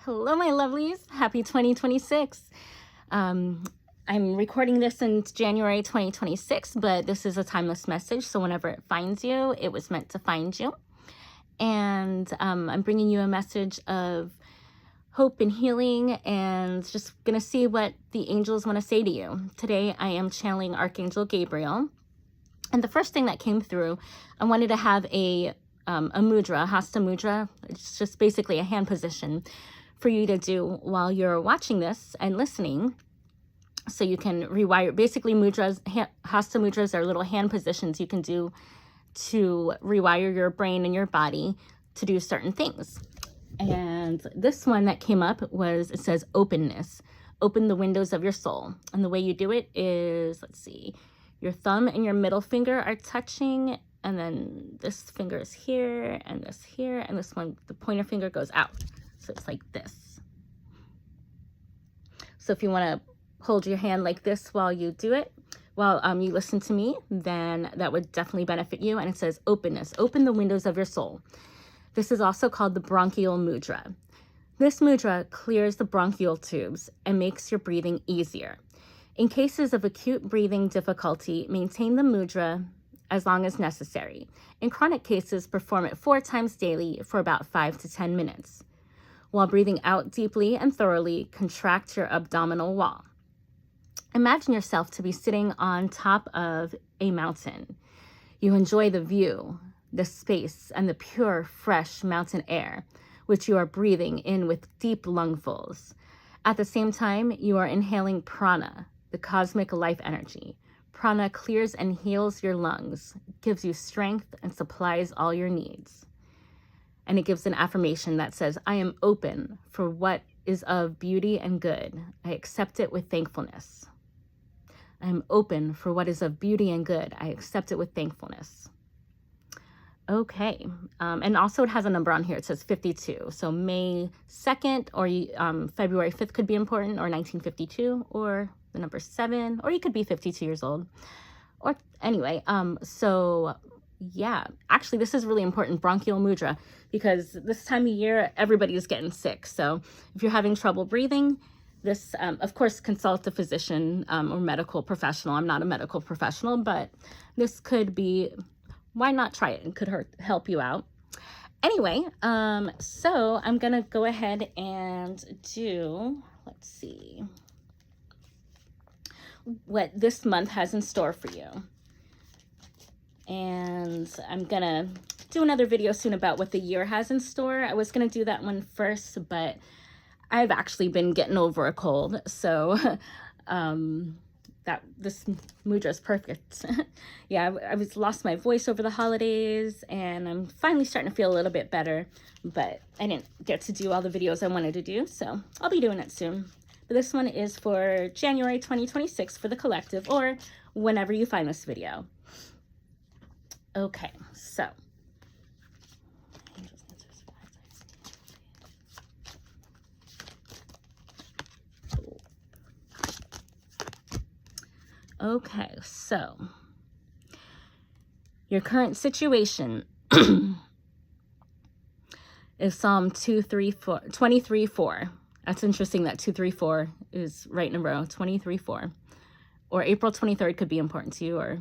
Hello, my lovelies. Happy 2026. I'm recording this in January 2026, but this is a timeless message. So whenever it finds you, it was meant to find you. And I'm bringing you a message of hope and healing, and just going to see what the angels want to say to you. Today, I am channeling Archangel Gabriel. And the first thing that came through, I wanted to have a mudra, hasta mudra. It's just basically a hand position for you to do while you're watching this and listening, so you can rewire. Basically, mudras, hasta mudras are little hand positions you can do to rewire your brain and your body to do certain things. And this one that came up was, it says openness. Open the windows of your soul. And the way you do it is, let's see, your thumb and your middle finger are touching, and then this finger is here, and this one, the pointer finger goes out. So it's like this. So if you want to hold your hand like this while you do it, while you listen to me, then that would definitely benefit you. And it says openness, open the windows of your soul. This is also called the bronchial mudra. This mudra clears the bronchial tubes and makes your breathing easier. In cases of acute breathing difficulty, maintain the mudra as long as necessary. In chronic cases, perform it 4 times daily for about 5 to 10 minutes. While breathing out deeply and thoroughly, contract your abdominal wall. Imagine yourself to be sitting on top of a mountain. You enjoy the view, the space, and the pure, fresh mountain air, which you are breathing in with deep lungfuls. At the same time, you are inhaling prana, the cosmic life energy. Prana clears and heals your lungs, gives you strength, and supplies all your needs. And it gives an affirmation that says, I am open for what is of beauty and good. I accept it with thankfulness. I am open for what is of beauty and good. I accept it with thankfulness. Okay. And also it has a number on here. It says 52. So May 2nd or February 5th could be important, or 1952, or the number 7, or you could be 52 years old. Or anyway, so yeah, actually this is really important, bronchial mudra, because this time of year, everybody is getting sick. So if you're having trouble breathing, this, of course, consult a physician or medical professional. I'm not a medical professional, but this could be, why not try it? It could help you out. Anyway, so I'm going to go ahead and do, let's see, what this month has in store for you. And I'm going to do another video soon about what the year has in store. I was going to do that one first, but I've actually been getting over a cold. So that this mudra is perfect. Yeah, I was lost my voice over the holidays, and I'm finally starting to feel a little bit better, but I didn't get to do all the videos I wanted to do. So I'll be doing it soon. But this one is for January 2026 for the collective, or whenever you find this video. Okay, so your current situation is Psalm 23:4. That's interesting that 234 is right in a row. 23:4, or April 23rd could be important to you, or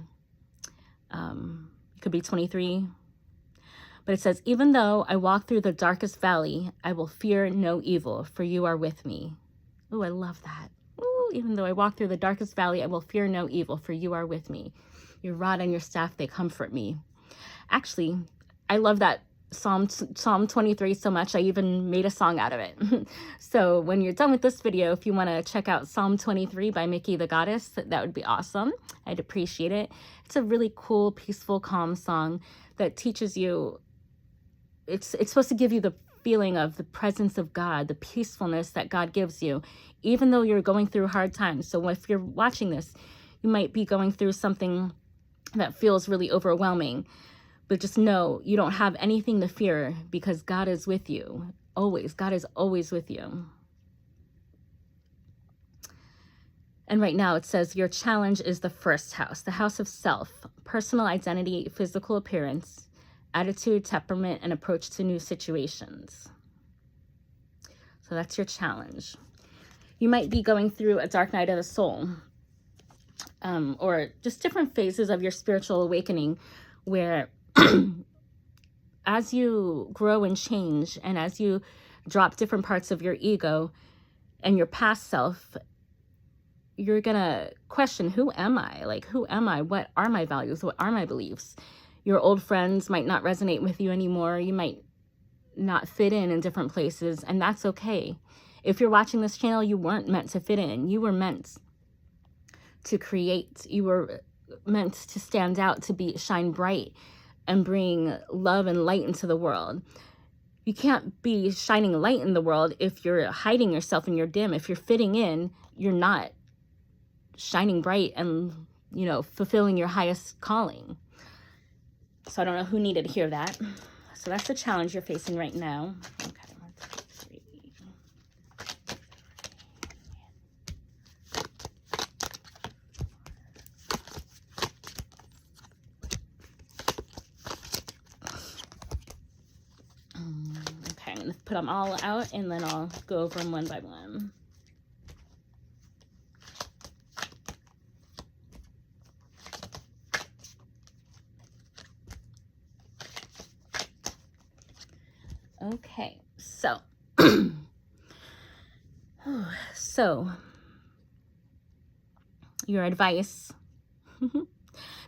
could be 23. But it says, even though I walk through the darkest valley, I will fear no evil, for you are with me. Oh, I love that. Ooh, even though I walk through the darkest valley, I will fear no evil, for you are with me. Your rod and your staff, they comfort me. Actually, I love that Psalm 23 so much, I even made a song out of it. So when you're done with this video, if you want to check out Psalm 23 by Miki The Goddess, that would be awesome. I'd appreciate it. It's a really cool, peaceful, calm song that teaches you, it's supposed to give you the feeling of the presence of God, the peacefulness that God gives you, even though you're going through hard times. So if you're watching this, you might be going through something that feels really overwhelming. But just know you don't have anything to fear, because God is with you. Always. God is always with you. And right now it says your challenge is the first house, the house of self, personal identity, physical appearance, attitude, temperament, and approach to new situations. So that's your challenge. You might be going through a dark night of the soul, or just different phases of your spiritual awakening where as you grow and change, and as you drop different parts of your ego and your past self, you're gonna question, who am I? Like, who am I? What are my values? What are my beliefs? Your old friends might not resonate with you anymore. You might not fit in different places, and that's okay. If you're watching this channel, you weren't meant to fit in. You were meant to create. You were meant to stand out, to shine bright and bring love and light into the world. You can't be shining light in the world if you're hiding yourself and you're dim. If you're fitting in, you're not shining bright and, you know, fulfilling your highest calling. So I don't know who needed to hear that. So that's the challenge you're facing right now. Okay, 1, 2, 3. Okay, I'm going to put them all out and then I'll go over them one by one. Okay, so your advice.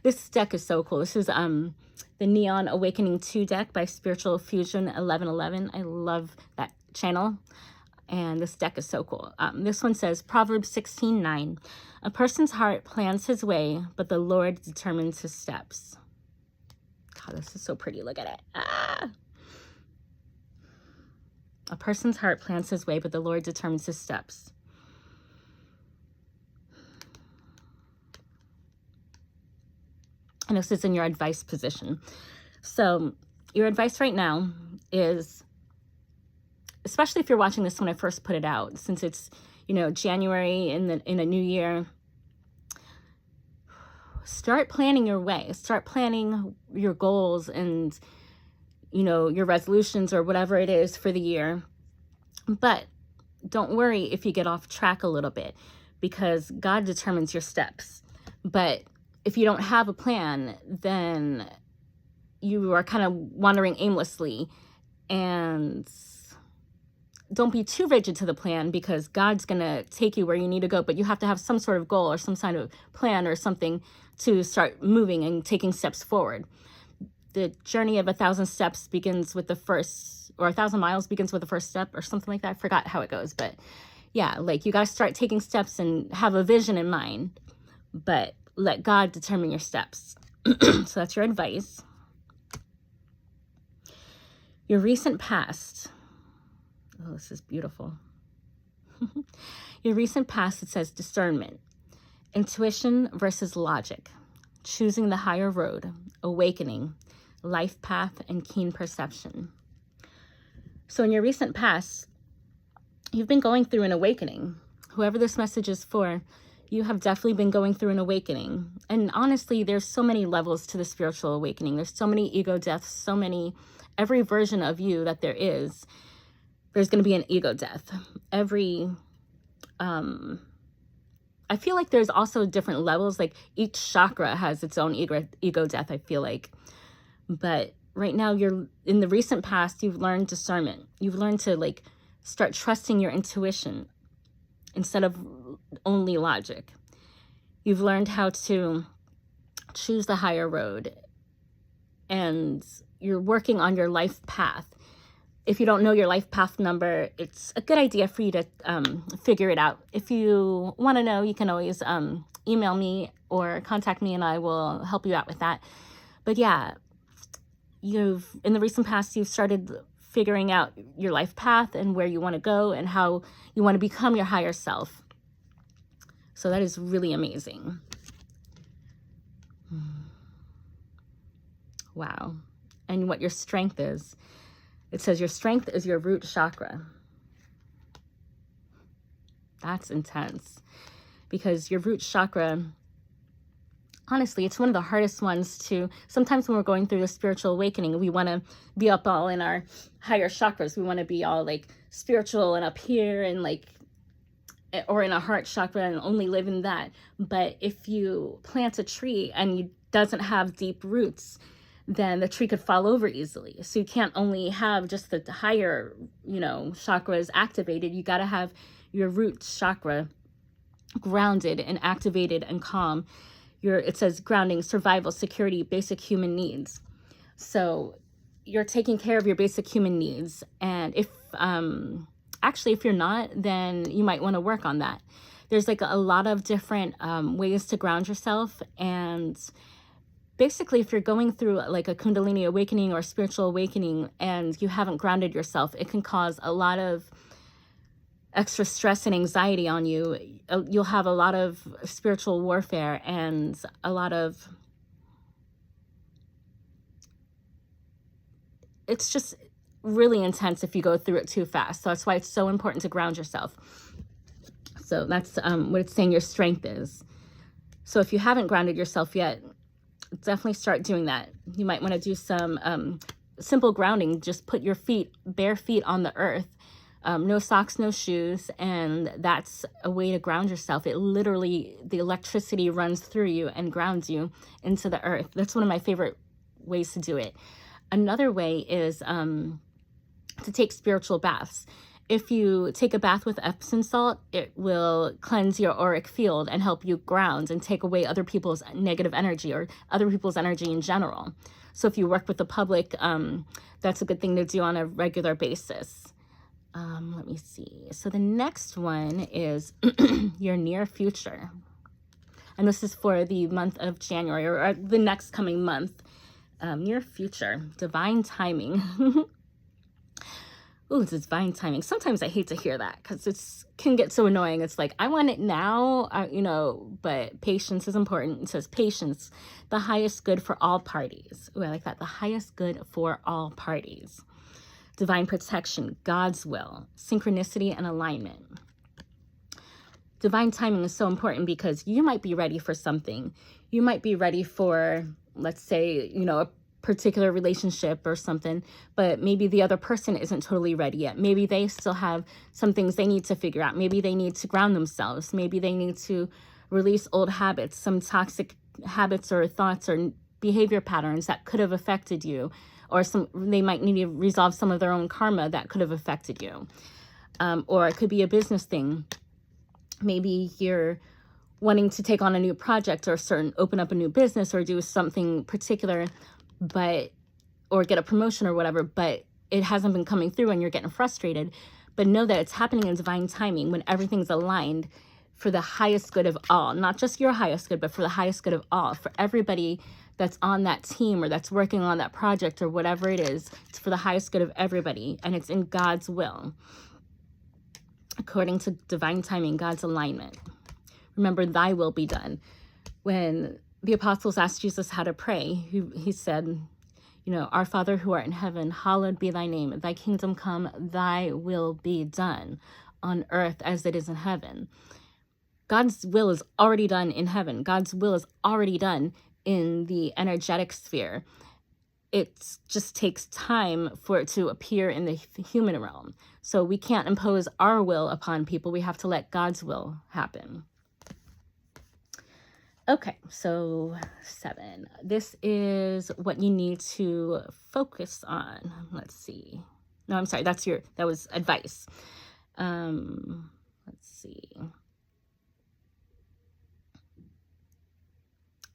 This deck is so cool. This is the Neon Awakening 2 deck by Spiritual Fusion 1111. I love that channel, and this deck is so cool. This one says Proverbs 16:9. A person's heart plans his way, but the Lord determines his steps. God, this is so pretty. Look at it. Ah! A person's heart plans his way, but the Lord determines his steps. And this is in your advice position. So your advice right now is, especially if you're watching this when I first put it out, since it's, you know, January in a new year, start planning your way. Start planning your goals and, you know, your resolutions or whatever it is for the year. But don't worry if you get off track a little bit, because God determines your steps. But if you don't have a plan, then you are kind of wandering aimlessly. And don't be too rigid to the plan, because God's going to take you where you need to go. But you have to have some sort of goal or some kind of plan or something to start moving and taking steps forward. The journey of 1,000 steps begins with the first, or 1,000 miles begins with the first step, or something like that. I forgot how it goes, but yeah, like you got to start taking steps and have a vision in mind, but let God determine your steps. So that's your advice. Your recent past. Oh, this is beautiful. Your recent past, it says discernment, intuition versus logic, choosing the higher road, awakening, life path, and keen perception. So in your recent past, you've been going through an awakening. Whoever this message is for, you have definitely been going through an awakening. And honestly, there's so many levels to the spiritual awakening. There's so many ego deaths, so many, every version of you that there is, there's going to be an ego death. I feel like there's also different levels. Like each chakra has its own ego death, I feel like. But right now, you're in the recent past, you've learned discernment. You've learned to like start trusting your intuition instead of only logic. You've learned how to choose the higher road, and you're working on your life path. If you don't know your life path number, it's a good idea for you to figure it out. If you want to know, you can always email me or contact me and I will help you out with that. But yeah, in the recent past, you've started figuring out your life path and where you want to go and how you want to become your higher self. So that is really amazing. Wow. And what your strength is. It says your strength is your root chakra. That's intense. Because your root chakra Honestly, it's one of the hardest ones to, sometimes when we're going through a spiritual awakening, we want to be up all in our higher chakras. We want to be all like spiritual and up here and like, or in a heart chakra and only live in that. But if you plant a tree and it doesn't have deep roots, then the tree could fall over easily. So you can't only have just the higher, you know, chakras activated. You got to have your root chakra grounded and activated and calm. It says grounding, survival, security, basic human needs. So you're taking care of your basic human needs. And if, actually, if you're not, then you might want to work on that. There's like a lot of different ways to ground yourself. And basically, if you're going through like a Kundalini awakening or spiritual awakening and you haven't grounded yourself, it can cause a lot of extra stress and anxiety on you. You'll have a lot of spiritual warfare and a lot of, it's just really intense if you go through it too fast. So that's why it's so important to ground yourself. So that's what it's saying your strength is. So if you haven't grounded yourself yet, definitely start doing that. You might want to do some simple grounding. Just put your feet, bare feet on the earth. No socks, no shoes, and that's a way to ground yourself. It literally, the electricity runs through you and grounds you into the earth. That's one of my favorite ways to do it. Another way is to take spiritual baths. If you take a bath with Epsom salt, it will cleanse your auric field and help you ground and take away other people's negative energy or other people's energy in general. So if you work with the public, that's a good thing to do on a regular basis. Let me see. So the next one is your near future. And this is for the month of January or the next coming month. Near future, divine timing. Ooh, it's divine timing. Sometimes I hate to hear that because it can get so annoying. It's like, I want it now, you know, but patience is important. It says patience, the highest good for all parties. Ooh, I like that. The highest good for all parties. Divine protection, God's will, synchronicity, and alignment. Divine timing is so important because you might be ready for something. You might be ready for, let's say, you know, a particular relationship or something, but maybe the other person isn't totally ready yet. Maybe they still have some things they need to figure out. Maybe they need to ground themselves. Maybe they need to release old habits, some toxic habits or thoughts or behavior patterns that could have affected you. Or they might need to resolve some of their own karma that could have affected you. Or it could be a business thing. Maybe you're wanting to take on a new project or open up a new business or do something particular, or get a promotion or whatever, but it hasn't been coming through and you're getting frustrated. But know that it's happening in divine timing when everything's aligned for the highest good of all. Not just your highest good, but for the highest good of all. For everybody that's on that team or that's working on that project or whatever it is, it's for the highest good of everybody, and it's in God's will. According to divine timing, God's alignment. Remember, thy will be done. When the apostles asked Jesus how to pray, he said, you know, our Father who art in heaven, hallowed be thy name. Thy kingdom come, thy will be done on earth as it is in heaven. God's will is already done in heaven. God's will is already done in the energetic sphere. It just takes time for it to appear in the human realm. So we can't impose our will upon people. We have to let God's will happen. Okay, so 7. This is what you need to focus on. Let's see. No, I'm sorry. That was advice. Let's see.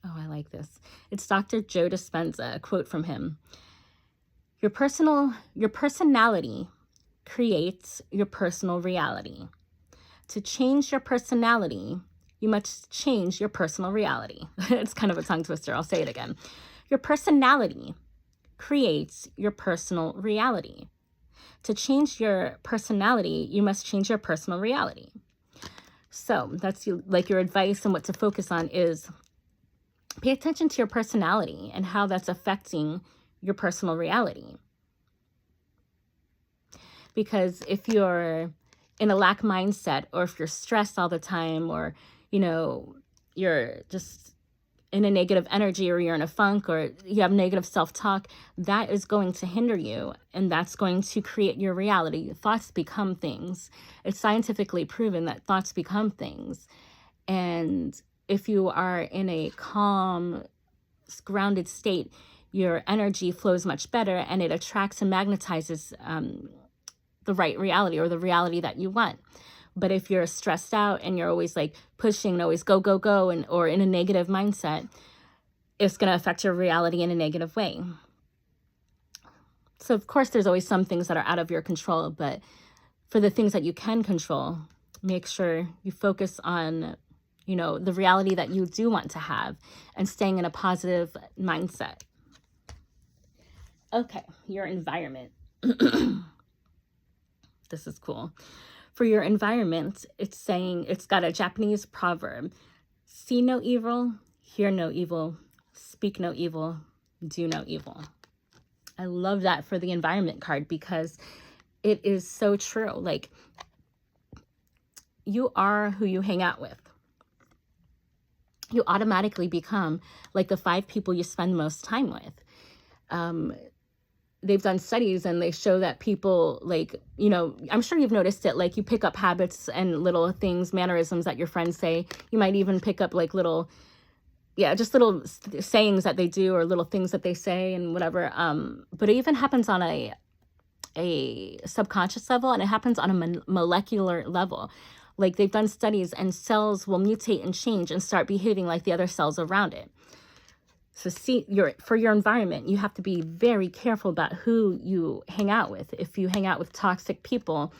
Oh, I like this. It's Dr. Joe Dispenza, a quote from him. Your personality creates your personal reality. To change your personality, you must change your personal reality. It's kind of a tongue twister. I'll say it again. Your personality creates your personal reality. To change your personality, you must change your personal reality. So that's like your advice and what to focus on is pay attention to your personality and how that's affecting your personal reality. Because if you're in a lack mindset, or if you're stressed all the time, or, you know, you're just in a negative energy, or you're in a funk, or you have negative self-talk, that is going to hinder you, and that's going to create your reality. Thoughts become things. It's scientifically proven that thoughts become things. And if you are in a calm, grounded state, your energy flows much better, and it attracts and magnetizes the right reality, or the reality that you want. But if you're stressed out and you're always like pushing and always go, go, go, and or in a negative mindset, it's going to affect your reality in a negative way. So of course, there's always some things that are out of your control, but for the things that you can control, make sure you focus on, you know, the reality that you do want to have, and staying in a positive mindset. Okay, your environment. This is cool. For your environment, it's saying, it's got a Japanese proverb: see no evil, hear no evil, speak no evil, do no evil. I love that for the environment card, because it is so true. Like, you are who you hang out with. You automatically become like the 5 people you spend the most time with. They've done studies, and they show that people, like, you know, I'm sure you've noticed it, like you pick up habits and little things, mannerisms that your friends say. You might even pick up like little, just little sayings that they do, or little things that they say and whatever. But it even happens on a subconscious level, and it happens on a molecular level. Like, they've done studies, and cells will mutate and change and start behaving like the other cells around it. So for your environment, you have to be very careful about who you hang out with. If you hang out with toxic people,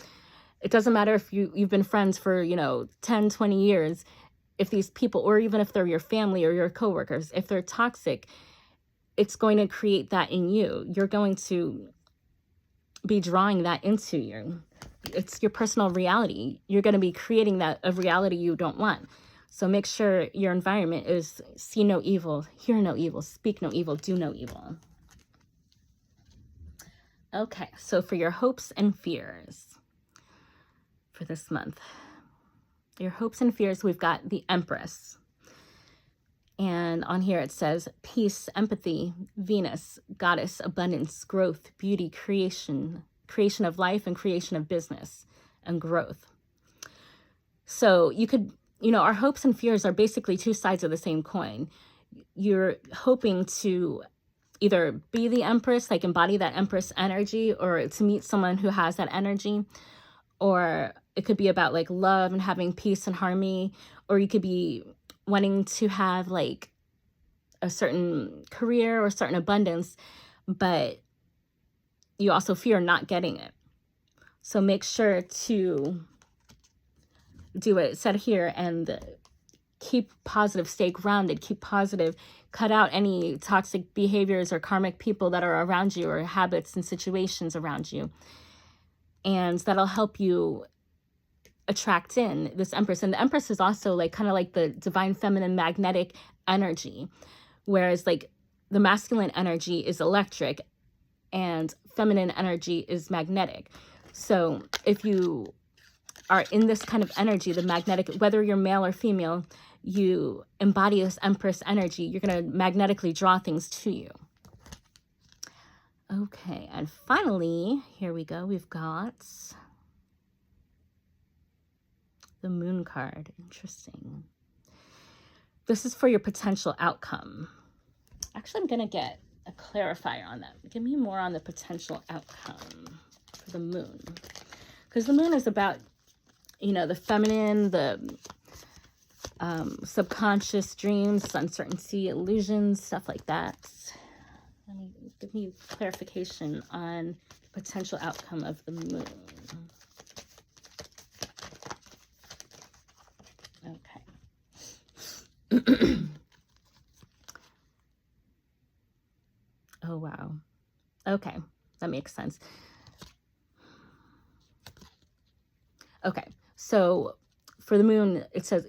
it doesn't matter if you've been friends for, 10, 20 years. If these people, or even if they're your family or your coworkers, if they're toxic, it's going to create that in you. You're going to be drawing that into you. It's your personal reality. You're going to be creating a reality you don't want. So make sure your environment is see no evil, hear no evil, speak no evil, do no evil. Okay, so for your hopes and fears for this month, your hopes and fears, we've got the Empress. And on here it says peace, empathy, Venus, goddess, abundance, growth, beauty, creation of life, and creation of business and growth. So you could, our hopes and fears are basically 2 sides of the same coin. You're hoping to either be the Empress, like embody that Empress energy, or to meet someone who has that energy. Or it could be about like love and having peace and harmony. Or you could be wanting to have like a certain career or certain abundance, but you also fear not getting it. So make sure to do what it said here and keep positive, stay grounded, keep positive, cut out any toxic behaviors or karmic people that are around you, or habits and situations around you. And that'll help you attract in this Empress. And the Empress is also like kind of like the divine feminine magnetic energy, whereas like the masculine energy is electric and feminine energy is magnetic. So if you are in this kind of energy, the magnetic, whether you're male or female, you embody this Empress energy, you're going to magnetically draw things to you. Okay, and finally, here we go. We've got the Moon card. Interesting. This is for your potential outcome. Actually, I'm going to get a clarifier on that. Give me more on the potential outcome for the Moon. Because the Moon is about, the feminine, the subconscious dreams, uncertainty, illusions, stuff like that. Give me clarification on the potential outcome of the Moon. Okay. Oh, wow. Okay, that makes sense. Okay, so for the Moon, it says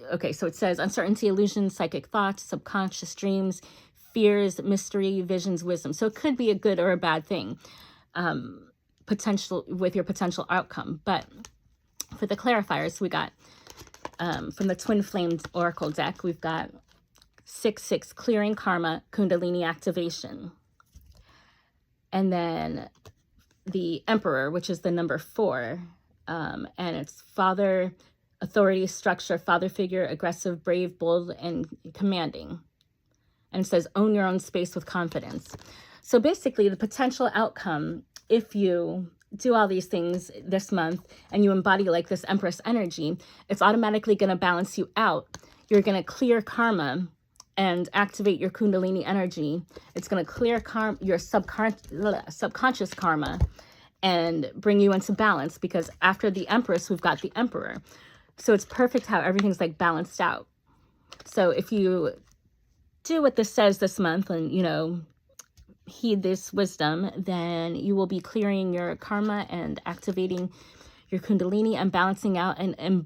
uncertainty, illusions, psychic thoughts, subconscious dreams, fears, mystery, visions, wisdom. So it could be a good or a bad thing, potential with your potential outcome. But for the clarifiers, we got from the Twin Flames Oracle deck, we've got 6, clearing karma, kundalini activation. And then the Emperor, which is the number 4, and it's father, authority, structure, father figure, aggressive, brave, bold, and commanding. And it says, own your own space with confidence. So basically, the potential outcome, if you do all these things this month and you embody like this Empress energy, it's automatically going to balance you out. You're going to clear karma and activate your kundalini energy. It's going to clear your subconscious karma and bring you into balance, because after the Empress, we've got the Emperor. So it's perfect how everything's like balanced out. So if you do what this says this month and, you know, heed this wisdom, then you will be clearing your karma and activating your kundalini and balancing out and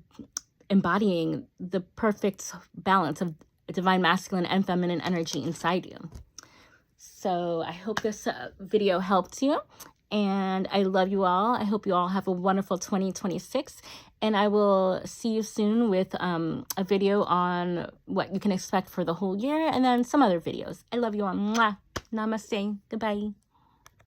embodying the perfect balance of divine masculine and feminine energy inside you. So I hope this video helped you, and I love you all. I hope you all have a wonderful 2026, and I will see you soon with a video on what you can expect for the whole year, and then some other videos. I love you all. Mwah. Namaste. Goodbye.